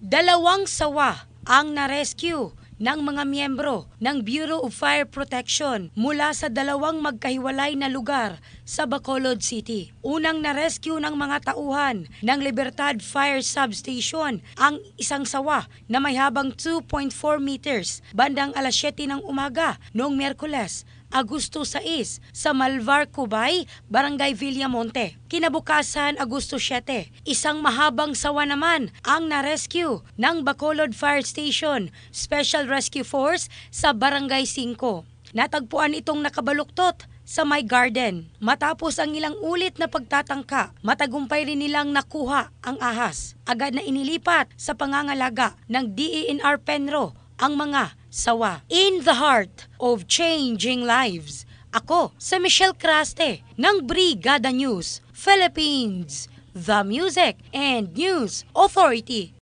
Dalawang sawa ang na-rescue ng mga miyembro ng Bureau of Fire Protection mula sa dalawang magkahiwalay na lugar sa Bacolod City. Unang na-rescue ng mga tauhan ng Libertad Fire Substation ang isang sawa na may habang 2.4 meters bandang alas 7 ng umaga noong Miyerkules, Agosto 6 sa Malvar, Cubay, Barangay Villamonte. Kinabukasan, Agosto 7, isang mahabang sawa naman ang na-rescue ng Bacolod Fire Station Special Rescue Force sa Barangay 5. Natagpuan itong nakabaluktot sa may garden. Matapos ang ilang ulit na pagtatangka, matagumpay rin nilang nakuha ang ahas. Agad na inilipat sa pangangalaga ng DENR Penro ang mga sawa. In the heart of changing lives, ako si Michelle Craste ng Brigada News Philippines, the Music and News Authority.